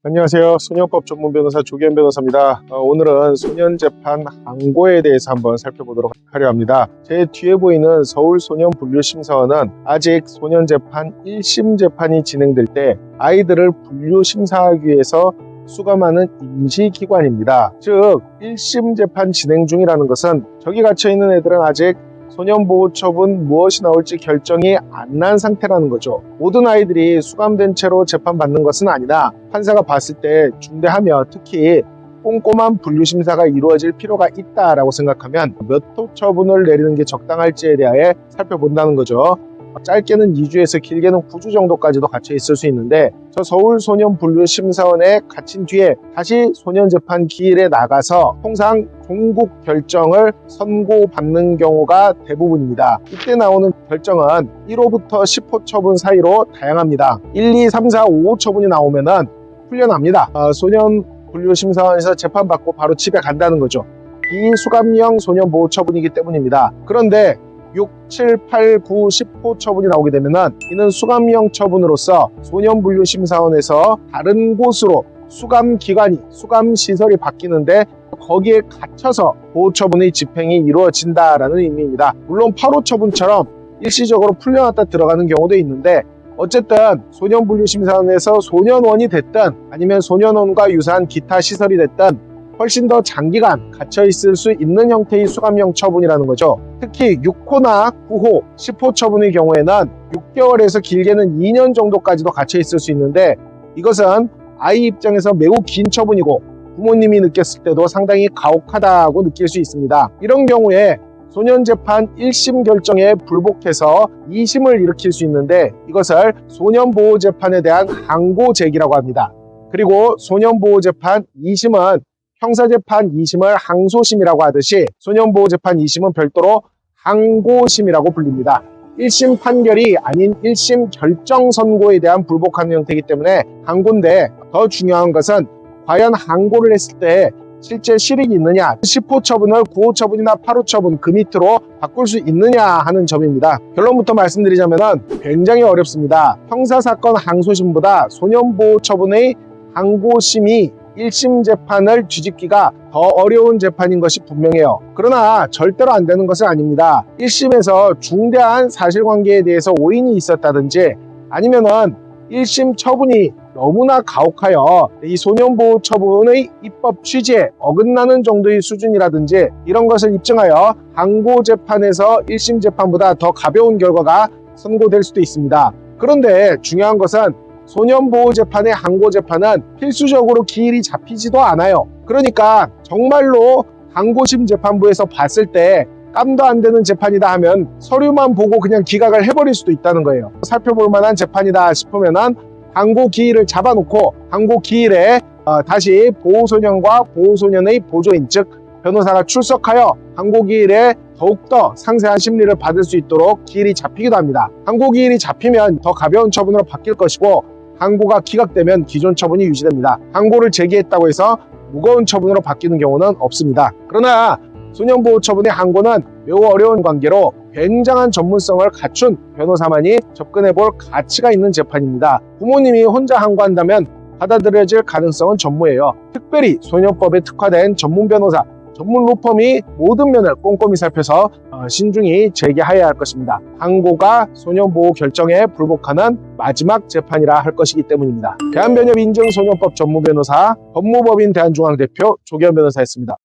안녕하세요. 소년법 전문 변호사 조기현 변호사입니다. 오늘은 소년재판 항고에 대해서 한번 살펴보도록 하려 합니다. 제 뒤에 보이는 서울소년분류심사원은 아직 소년재판 1심 재판이 진행될 때 아이들을 분류심사하기 위해서 수감하는 임시기관입니다. 즉 1심 재판 진행 중이라는 것은 저기 갇혀있는 애들은 아직 소년보호처분 무엇이 나올지 결정이 안 난 상태라는 거죠. 모든 아이들이 수감된 채로 재판받는 것은 아니다. 판사가 봤을 때 중대하며 특히 꼼꼼한 분류심사가 이루어질 필요가 있다라고 생각하면 몇 호 처분을 내리는 게 적당할지에 대하여 살펴본다는 거죠. 짧게는 2주에서 길게는 9주 정도까지도 갇혀 있을 수 있는데 저 서울소년분류심사원에 갇힌 뒤에 다시 소년재판 기일에 나가서 통상 종국 결정을 선고받는 경우가 대부분입니다. 이때 나오는 결정은 1호부터 10호 처분 사이로 다양합니다. 1, 2, 3, 4, 5호 처분이 나오면은 풀려납니다. 소년분류심사원에서 재판받고 바로 집에 간다는 거죠. 비수감형 소년보호 처분이기 때문입니다. 그런데 6, 7, 8, 9, 10호 처분이 나오게 되면은 이는 수감형 처분으로서 소년분류심사원에서 다른 곳으로 수감기관이, 수감시설이 바뀌는데 거기에 갇혀서 보호처분의 집행이 이루어진다라는 의미입니다. 물론 8호 처분처럼 일시적으로 풀려났다 들어가는 경우도 있는데 어쨌든 소년분류심사원에서 소년원이 됐든 아니면 소년원과 유사한 기타 시설이 됐든 훨씬 더 장기간 갇혀있을 수 있는 형태의 수감형 처분이라는 거죠. 특히 6호나 9호, 10호 처분의 경우에는 6개월에서 길게는 2년 정도까지도 갇혀있을 수 있는데 이것은 아이 입장에서 매우 긴 처분이고 부모님이 느꼈을 때도 상당히 가혹하다고 느낄 수 있습니다. 이런 경우에 소년재판 1심 결정에 불복해서 2심을 일으킬 수 있는데 이것을 소년보호재판에 대한 항고 제기라고 합니다. 그리고 소년보호재판 2심은 형사재판 2심을 항소심이라고 하듯이 소년보호재판 2심은 별도로 항고심이라고 불립니다. 1심 판결이 아닌 1심 결정 선고에 대한 불복하는 형태이기 때문에 항고인데 더 중요한 것은 과연 항고를 했을 때 실제 실익이 있느냐, 10호 처분을 9호 처분이나 8호 처분 그 밑으로 바꿀 수 있느냐 하는 점입니다. 결론부터 말씀드리자면 굉장히 어렵습니다. 형사사건 항소심보다 소년보호 처분의 항고심이 1심 재판을 뒤집기가 더 어려운 재판인 것이 분명해요. 그러나 절대로 안 되는 것은 아닙니다. 1심에서 중대한 사실관계에 대해서 오인이 있었다든지 아니면은 1심 처분이 너무나 가혹하여 이 소년보호 처분의 입법 취지에 어긋나는 정도의 수준이라든지 이런 것을 입증하여 항고재판에서 1심 재판보다 더 가벼운 결과가 선고될 수도 있습니다. 그런데 중요한 것은 소년보호재판의 항고재판은 필수적으로 기일이 잡히지도 않아요. 그러니까 정말로 항고심 재판부에서 봤을 때 깜도 안 되는 재판이다 하면 서류만 보고 그냥 기각을 해버릴 수도 있다는 거예요. 살펴볼 만한 재판이다 싶으면은 항고 기일을 잡아놓고 항고 기일에 다시 보호소년과 보호소년의 보조인 즉 변호사가 출석하여 항고 기일에 더욱더 상세한 심리를 받을 수 있도록 기일이 잡히기도 합니다. 항고 기일이 잡히면 더 가벼운 처분으로 바뀔 것이고 항고가 기각되면 기존 처분이 유지됩니다. 항고를 제기했다고 해서 무거운 처분으로 바뀌는 경우는 없습니다. 그러나 소년보호 처분의 항고는 매우 어려운 관계로 굉장한 전문성을 갖춘 변호사만이 접근해볼 가치가 있는 재판입니다. 부모님이 혼자 항고한다면 받아들여질 가능성은 전무해요. 특별히 소년법에 특화된 전문 변호사, 전문 로펌이 모든 면을 꼼꼼히 살펴서 신중히 제기해야 할 것입니다. 항고가 소년보호 결정에 불복하는 마지막 재판이라 할 것이기 때문입니다. 대한변협 인증 소년법 전문 변호사, 법무법인 대한중앙대표 조기현 변호사였습니다.